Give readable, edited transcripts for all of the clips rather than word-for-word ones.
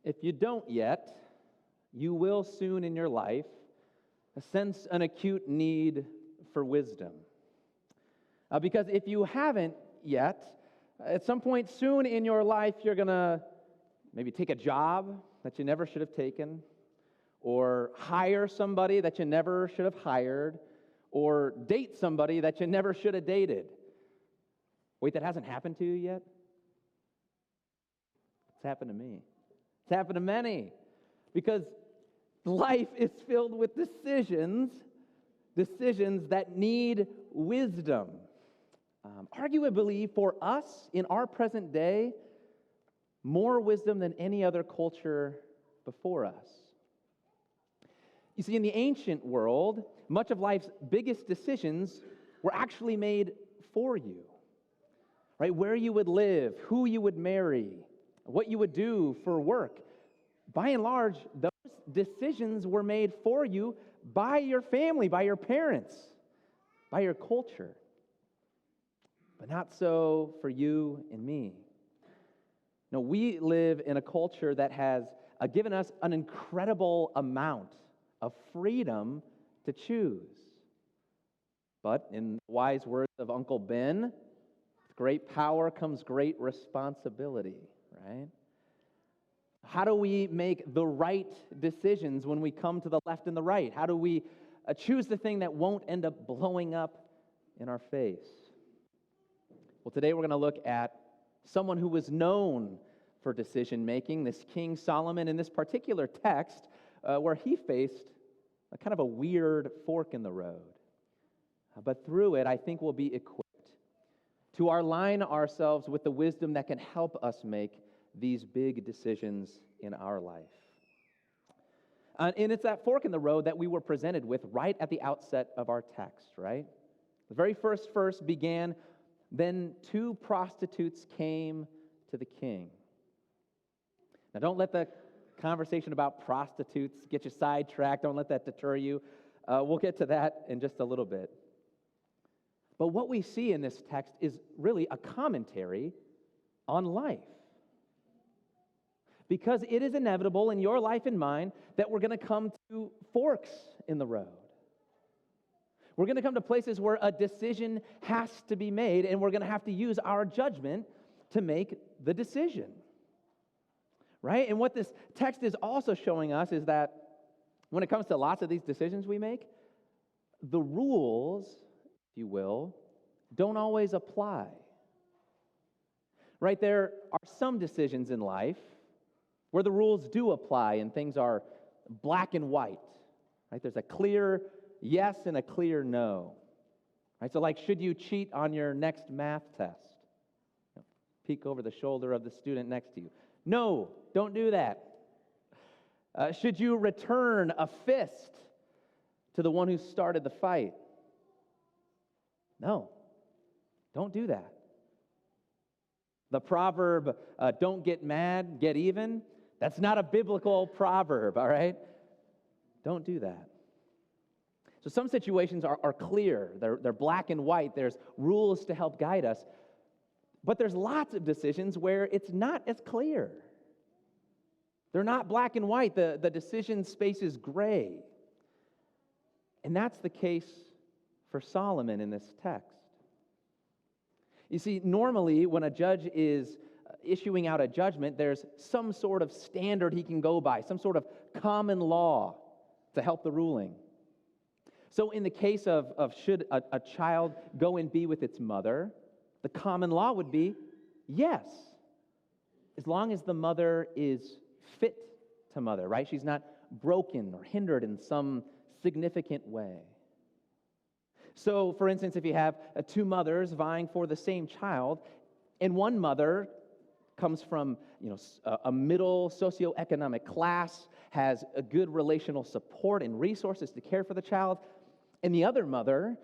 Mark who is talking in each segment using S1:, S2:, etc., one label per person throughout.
S1: If you don't yet, you will soon in your life sense an acute need for wisdom. Because if you haven't yet, at some point soon in your life, you're going to maybe take a job that you never should have taken, or hire somebody that you never should have hired, or date somebody that you never should have dated. Wait, that hasn't happened to you yet? It's happened to me. It's happened to many. Because life is filled with decisions that need wisdom. Arguably, for us in our present day, more wisdom than any other culture before us. You see, in the ancient world, much of life's biggest decisions were actually made for you. Right? Where you would live, who you would marry, what you would do for work. By and large, those decisions were made for you by your family, by your parents, by your culture. But not so for you and me. No, we live in a culture that has given us an incredible amount of freedom to choose. But in the wise words of Uncle Ben, with great power comes great responsibility, right? How do we make the right decisions when we come to the left and the right? How do we choose the thing that won't end up blowing up in our face? Well, today we're going to look at someone who was known for decision making, this King Solomon, in this particular text where he faced a kind of a weird fork in the road. But through it, I think we'll be equipped to align ourselves with the wisdom that can help us make these big decisions in our life. And it's that fork in the road that we were presented with right at the outset of our text, right? The very first verse began, "Then two prostitutes came to the king." Now, don't let the conversation about prostitutes get you sidetracked. Don't let that deter you. We'll get to that in just a little bit. But what we see in this text is really a commentary on life. Because it is inevitable in your life and mine that we're going to come to forks in the road. We're going to come to places where a decision has to be made, and we're going to have to use our judgment to make the decision. Right? And what this text is also showing us is that when it comes to lots of these decisions we make, the rules, if you will, don't always apply. Right? There are some decisions in life where the rules do apply and things are black and white. Right? There's a clear yes and a clear no. Right? So like, should you cheat on your next math test? Peek over the shoulder of the student next to you. No, don't do that. Should you return a fist to the one who started the fight? No, don't do that. The proverb, don't get mad, get even, that's not a biblical proverb, all right? Don't do that. So some situations are clear. They're black and white. There's rules to help guide us. But there's lots of decisions where it's not as clear. They're not black and white. The decision space is gray. And that's the case for Solomon in this text. You see, normally when a judge is issuing out a judgment, there's some sort of standard he can go by, some sort of common law to help the ruling. So in the case of should a child go and be with its mother, the common law would be yes, as long as the mother is fit to mother, right? She's not broken or hindered in some significant way. So, for instance, if you have two mothers vying for the same child, and one mother comes from a middle socioeconomic class, has a good relational support and resources to care for the child, and the other mother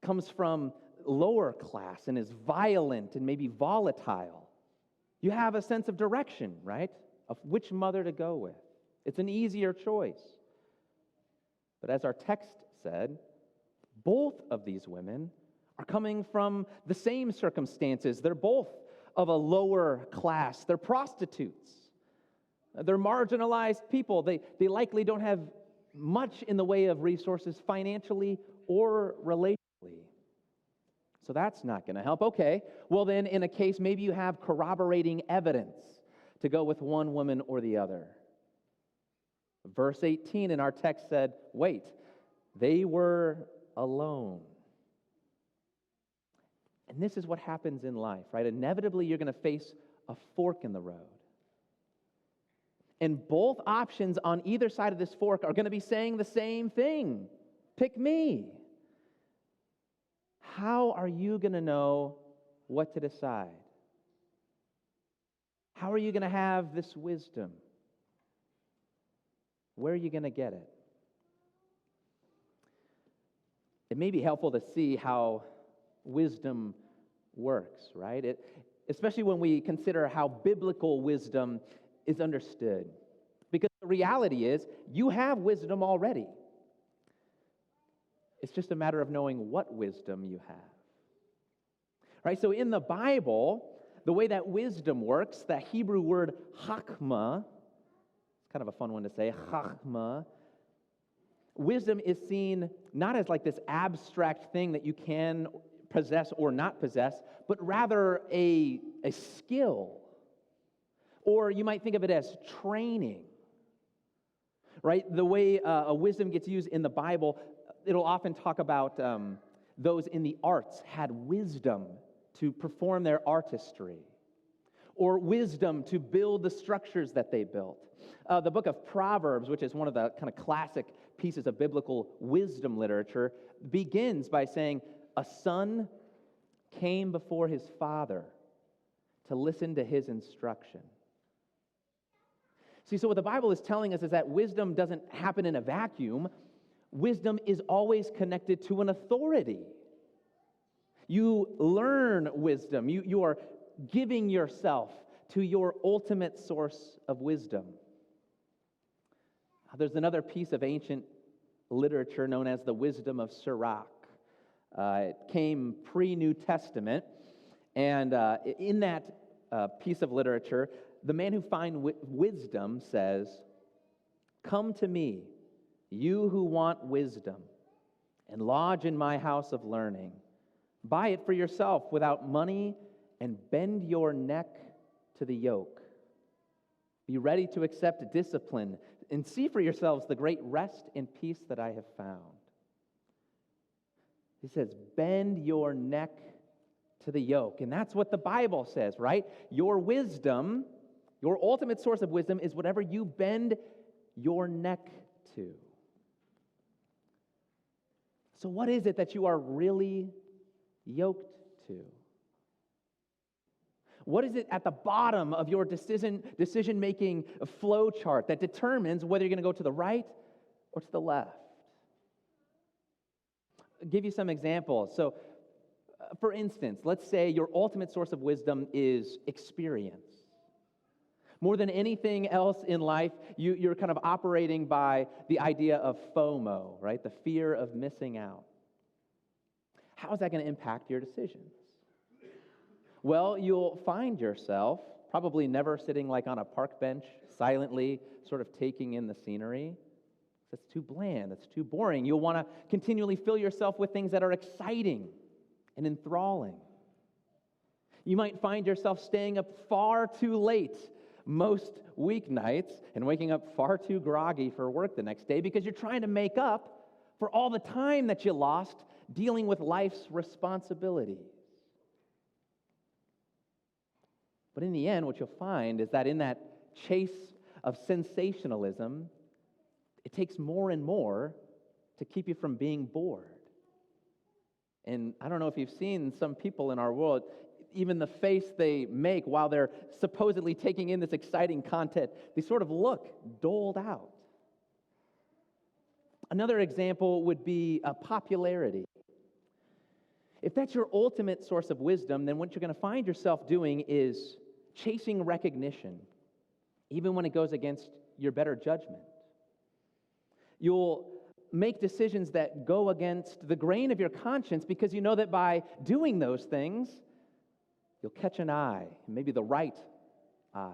S1: comes from lower class and is violent and maybe volatile, you have a sense of direction, right? Of which mother to go with. It's an easier choice. But as our text said, both of these women are coming from the same circumstances. They're both of a lower class. They're prostitutes. They're marginalized people. They likely don't have much in the way of resources financially or relationally. So that's not going to help. Okay, well then in a case, maybe you have corroborating evidence to go with one woman or the other. Verse 18 in our text said, wait, they were alone. And this is what happens in life, right? Inevitably, you're going to face a fork in the road. And both options on either side of this fork are going to be saying the same thing. Pick me. How are you going to know what to decide? How are you going to have this wisdom? Where are you going to get it? It may be helpful to see how wisdom works, right? Especially when we consider how biblical wisdom is understood. Because the reality is, you have wisdom already. It's just a matter of knowing what wisdom you have. Right? So in the Bible, the way that wisdom works, the Hebrew word chachma, it's kind of a fun one to say, chachma. Wisdom is seen not as like this abstract thing that you can possess or not possess, but rather a skill. Or you might think of it as training. Right? The way a wisdom gets used in the Bible, it'll often talk about those in the arts had wisdom to perform their artistry, or wisdom to build the structures that they built. The book of Proverbs, which is one of the kind of classic pieces of biblical wisdom literature, begins by saying, a son came before his father to listen to his instruction. See, so what the Bible is telling us is that wisdom doesn't happen in a vacuum. Wisdom is always connected to an authority. You learn wisdom. You are giving yourself to your ultimate source of wisdom. There's another piece of ancient literature known as the Wisdom of Sirach. It came pre-New Testament, and in that piece of literature, the man who finds wisdom says, "Come to me, you who want wisdom, and lodge in my house of learning. Buy it for yourself without money, and bend your neck to the yoke. Be ready to accept discipline, and see for yourselves the great rest and peace that I have found." He says, bend your neck to the yoke. And that's what the Bible says, right? Your wisdom, your ultimate source of wisdom, is whatever you bend your neck to. So what is it that you are really yoked to? What is it at the bottom of your decision-making flow chart that determines whether you're going to go to the right or to the left? I'll give you some examples. So, for instance, let's say your ultimate source of wisdom is experience. More than anything else in life, you're kind of operating by the idea of FOMO, right? The fear of missing out. How is that going to impact your decisions? Well, you'll find yourself probably never sitting like on a park bench, silently sort of taking in the scenery. That's too bland, that's too boring. You'll want to continually fill yourself with things that are exciting and enthralling. You might find yourself staying up far too late most weeknights and waking up far too groggy for work the next day because you're trying to make up for all the time that you lost dealing with life's responsibilities. But in the end, what you'll find is that in that chase of sensationalism, it takes more and more to keep you from being bored. And I don't know if you've seen some people in our world, even the face they make while they're supposedly taking in this exciting content, they sort of look doled out. Another example would be popularity. If that's your ultimate source of wisdom, then what you're going to find yourself doing is chasing recognition, even when it goes against your better judgment. You'll make decisions that go against the grain of your conscience because you know that by doing those things, you'll catch an eye, maybe the right eye.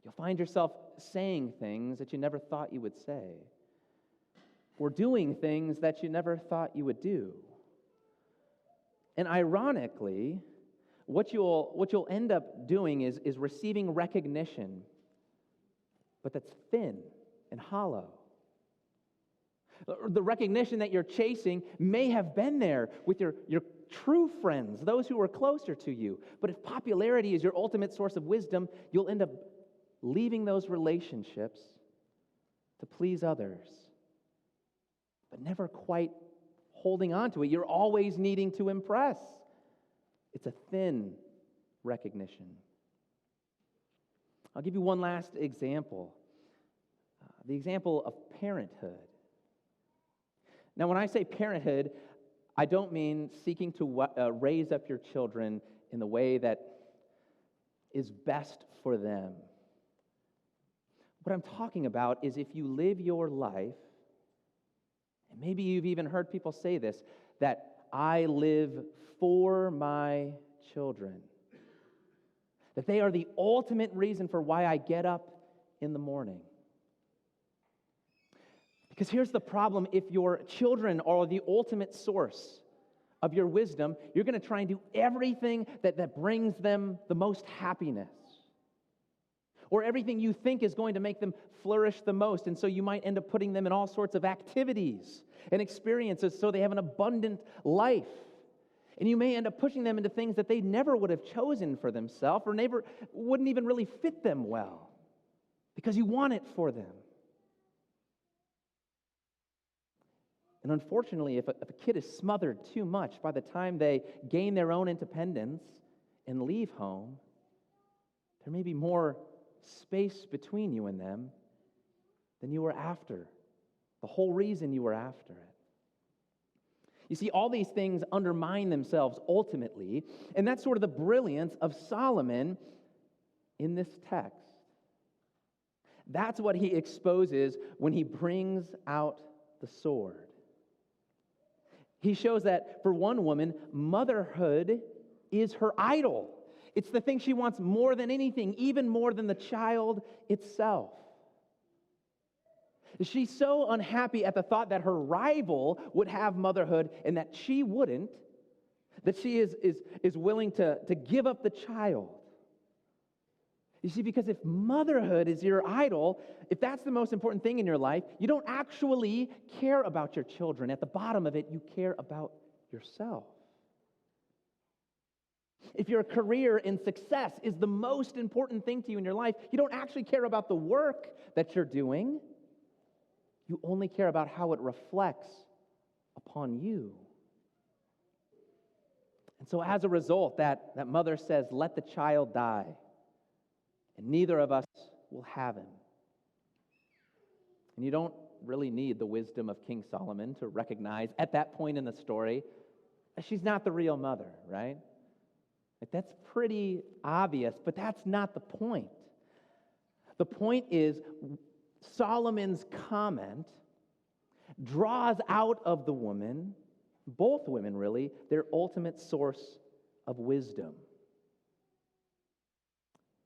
S1: You'll find yourself saying things that you never thought you would say, or doing things that you never thought you would do. And ironically, what you'll end up doing is receiving recognition, but that's thin and hollow. The recognition that you're chasing may have been there with your true friends, those who are closer to you. But if popularity is your ultimate source of wisdom, you'll end up leaving those relationships to please others, but never quite holding on to it. You're always needing to impress. It's a thin recognition. I'll give you one last example. The example of parenthood. Now, when I say parenthood, I don't mean seeking to raise up your children in the way that is best for them. What I'm talking about is if you live your life, and maybe you've even heard people say this, that I live for my children, that they are the ultimate reason for why I get up in the morning. Because here's the problem: if your children are the ultimate source of your wisdom, you're going to try and do everything that brings them the most happiness, or everything you think is going to make them flourish the most. And so you might end up putting them in all sorts of activities and experiences so they have an abundant life. And you may end up pushing them into things that they never would have chosen for themselves, or never wouldn't even really fit them well, because you want it for them. And unfortunately, if a kid is smothered too much, by the time they gain their own independence and leave home, there may be more space between you and them than you were after, the whole reason you were after it. You see, all these things undermine themselves ultimately, and that's sort of the brilliance of Solomon in this text. That's what he exposes when he brings out the sword. He shows that for one woman, motherhood is her idol. It's the thing she wants more than anything, even more than the child itself. She's so unhappy at the thought that her rival would have motherhood and that she wouldn't, that she is willing to give up the child. You see, because if motherhood is your idol, if that's the most important thing in your life, you don't actually care about your children. At the bottom of it, you care about yourself. If your career and success is the most important thing to you in your life, you don't actually care about the work that you're doing. You only care about how it reflects upon you. And so as a result, that mother says, let the child die, and neither of us will have him. And you don't really need the wisdom of King Solomon to recognize at that point in the story that she's not the real mother, right? Like, that's pretty obvious, but that's not the point. The point is Solomon's comment draws out of the woman, both women really, their ultimate source of wisdom.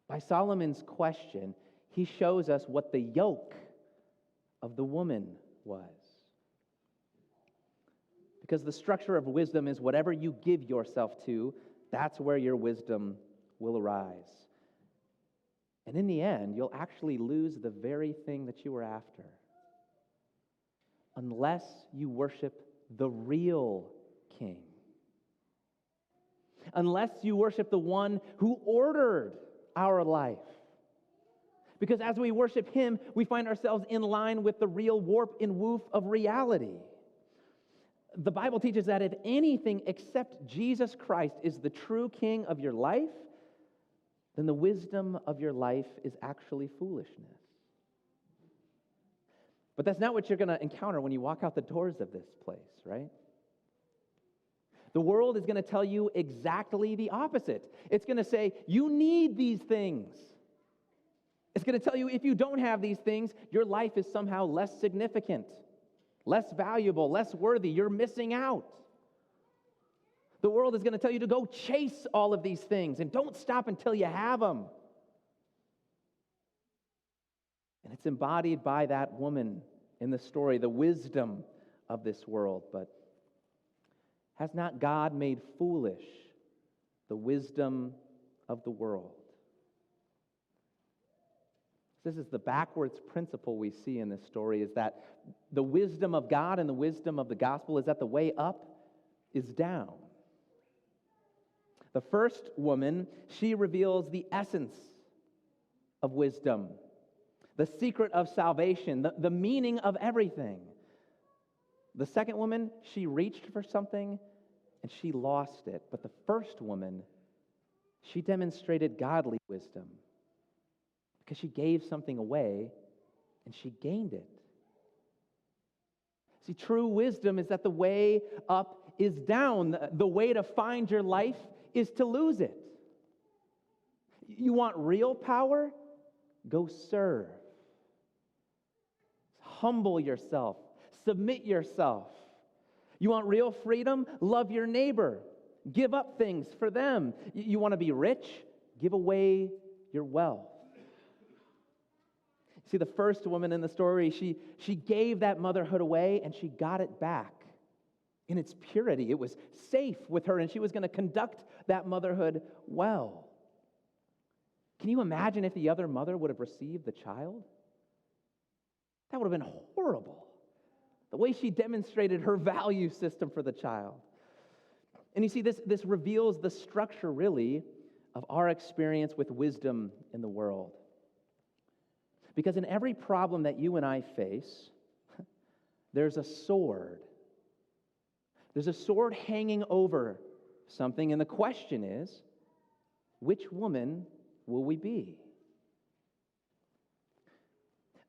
S1: By Solomon's question, he shows us what the yoke of the woman was. Because the structure of wisdom is whatever you give yourself to, that's where your wisdom will arise. And in the end, you'll actually lose the very thing that you were after, unless you worship the real king. Unless you worship the one who ordered our life. Because as we worship him, we find ourselves in line with the real warp and woof of reality. The Bible teaches that if anything except Jesus Christ is the true king of your life, then the wisdom of your life is actually foolishness. But that's not what you're going to encounter when you walk out the doors of this place, right? The world is going to tell you exactly the opposite. It's going to say, you need these things. It's going to tell you if you don't have these things, your life is somehow less significant, less valuable, less worthy. You're missing out. The world is going to tell you to go chase all of these things and don't stop until you have them. And it's embodied by that woman in the story, the wisdom of this world. But has not God made foolish the wisdom of the world? This is the backwards principle we see in this story, is that the wisdom of God and the wisdom of the gospel is that the way up is down. The first woman, she reveals the essence of wisdom, the secret of salvation, the meaning of everything. The second woman, she reached for something and she lost it. But the first woman, she demonstrated godly wisdom because she gave something away and she gained it. See, true wisdom is that the way up is down. The way to find your life is to lose it. You want real power? Go serve. Humble yourself. Submit yourself. You want real freedom? Love your neighbor. Give up things for them. You want to be rich? Give away your wealth. See, the first woman in the story, she gave that motherhood away and she got it back in its purity. It was safe with her and she was going to conduct that motherhood well. Can you imagine if the other mother would have received the child? That would have been horrible. The way she demonstrated her value system for the child. And you see, this reveals the structure, really, of our experience with wisdom in the world. Because in every problem that you and I face, there's a sword. There's a sword hanging over something, and the question is, which woman will we be?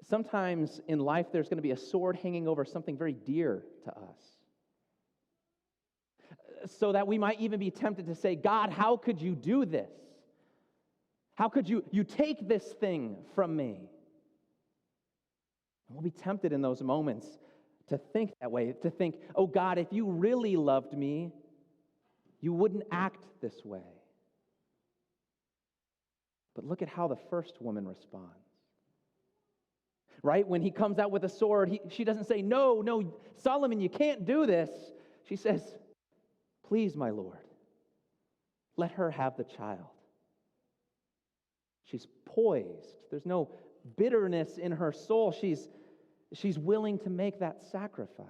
S1: Sometimes in life, there's going to be a sword hanging over something very dear to us. So that we might even be tempted to say, God, how could you do this? How could you take this thing from me? And we'll be tempted in those moments to think that way, to think, oh God, if you really loved me, you wouldn't act this way. But look at how the first woman responds. Right? When he comes out with a sword, she doesn't say, no, Solomon, you can't do this. She says, please, my Lord, let her have the child. She's poised. There's no bitterness in her soul. She's willing to make that sacrifice.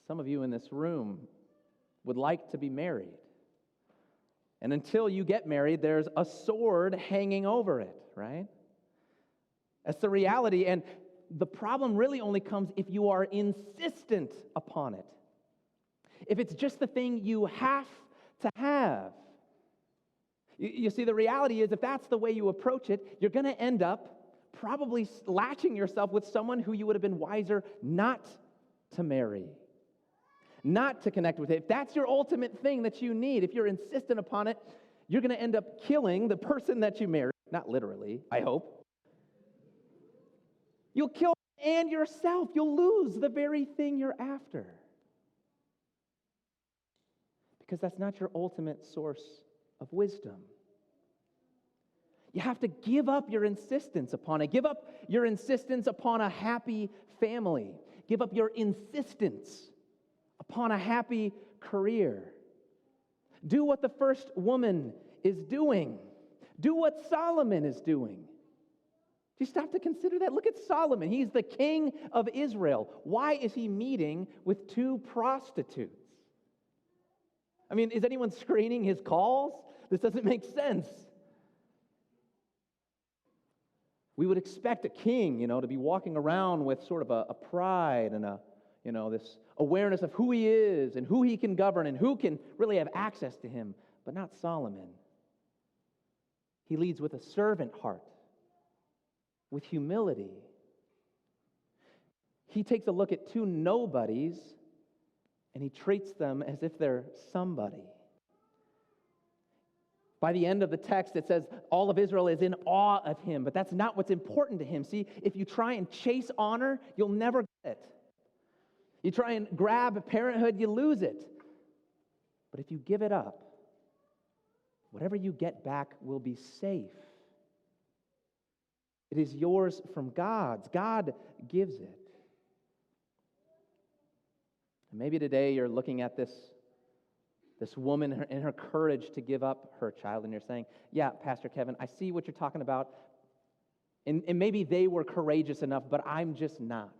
S1: Some of you in this room would like to be married. And until you get married, there's a sword hanging over it, right? That's the reality. And the problem really only comes if you are insistent upon it. If it's just the thing you have to have. You see, the reality is if that's the way you approach it, you're going to end up probably latching yourself with someone who you would have been wiser not to marry, not to connect with it. If that's your ultimate thing that you need, if you're insistent upon it, you're going to end up killing the person that you marry. Not literally, I hope. You'll kill and yourself. You'll lose the very thing you're after. Because that's not your ultimate source of wisdom. You have to give up your insistence upon it. Give up your insistence upon a happy family. Give up your insistence upon a happy career. Do what the first woman is doing. Do what Solomon is doing. Do you stop to consider that? Look at Solomon. He's the king of Israel. Why is he meeting with two prostitutes? I mean, is anyone screening his calls? This doesn't make sense. We would expect a king, to be walking around with sort of a pride and this awareness of who he is and who he can govern and who can really have access to him, but not Solomon. He leads with a servant heart, with humility. He takes a look at two nobodies and he treats them as if they're somebody. By the end of the text, it says all of Israel is in awe of him, but that's not what's important to him. See, if you try and chase honor, you'll never get it. You try and grab parenthood, you lose it. But if you give it up, whatever you get back will be safe. It is yours from God. God gives it. And maybe today you're looking at this woman and her courage to give up her child, and you're saying, yeah, Pastor Kevin, I see what you're talking about, and maybe they were courageous enough, but I'm just not.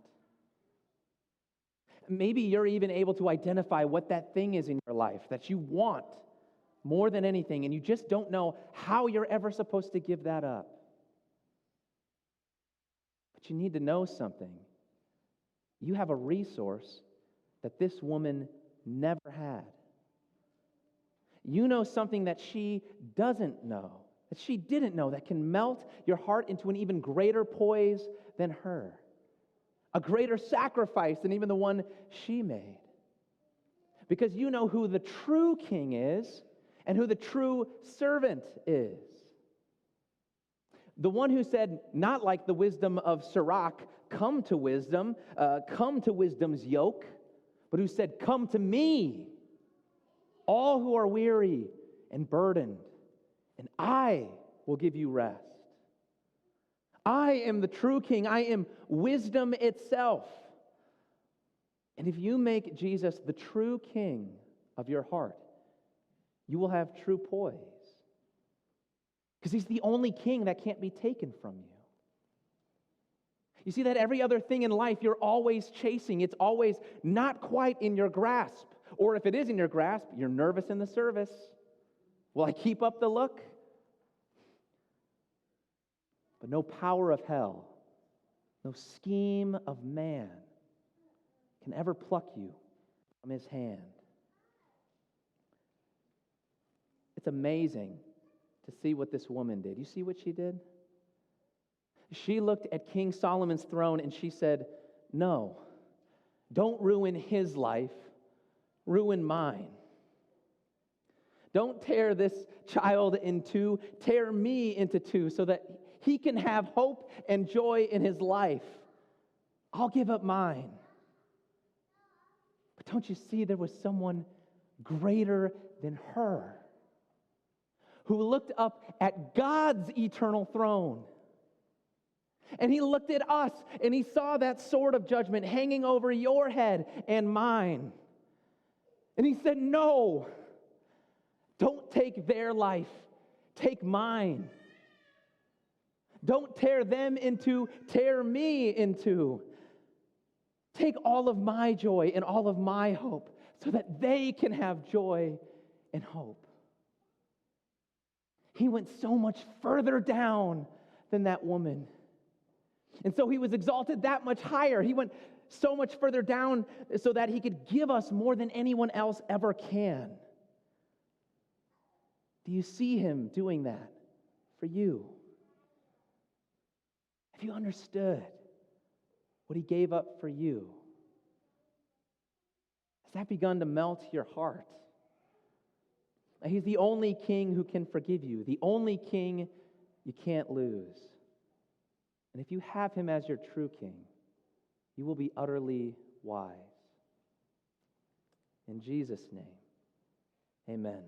S1: Maybe you're even able to identify what that thing is in your life that you want more than anything, and you just don't know how you're ever supposed to give that up. But you need to know something. You have a resource that this woman never had. You know something that she doesn't know, that she didn't know, that can melt your heart into an even greater poise than her, a greater sacrifice than even the one she made. Because you know who the true king is and who the true servant is. The one who said, not like the wisdom of Sirach, come to wisdom's yoke, but who said, come to me, all who are weary and burdened, and I will give you rest. I am the true king. I am wisdom itself. And if you make Jesus the true king of your heart, you will have true poise. Because he's the only king that can't be taken from you. You see that every other thing in life you're always chasing. It's always not quite in your grasp. Or if it is in your grasp, you're nervous in the service. Will I keep up the look? But no power of hell, no scheme of man can ever pluck you from his hand. It's amazing to see what this woman did. You see what she did? She looked at King Solomon's throne and she said, no, don't ruin his life, ruin mine. Don't tear this child in two, tear me into two so that he can have hope and joy in his life. I'll give up mine. But don't you see there was someone greater than her who looked up at God's eternal throne. And he looked at us and he saw that sword of judgment hanging over your head and mine. And he said, no, don't take their life, take mine. Don't tear them into, tear me into. Take all of my joy and all of my hope so that they can have joy and hope. He went so much further down than that woman. And so he was exalted that much higher. He went so much further down so that he could give us more than anyone else ever can. Do you see him doing that for you? Have you understood what he gave up for you? Has that begun to melt your heart? He's the only king who can forgive you, the only king you can't lose. And if you have him as your true king, you will be utterly wise. In Jesus' name, amen.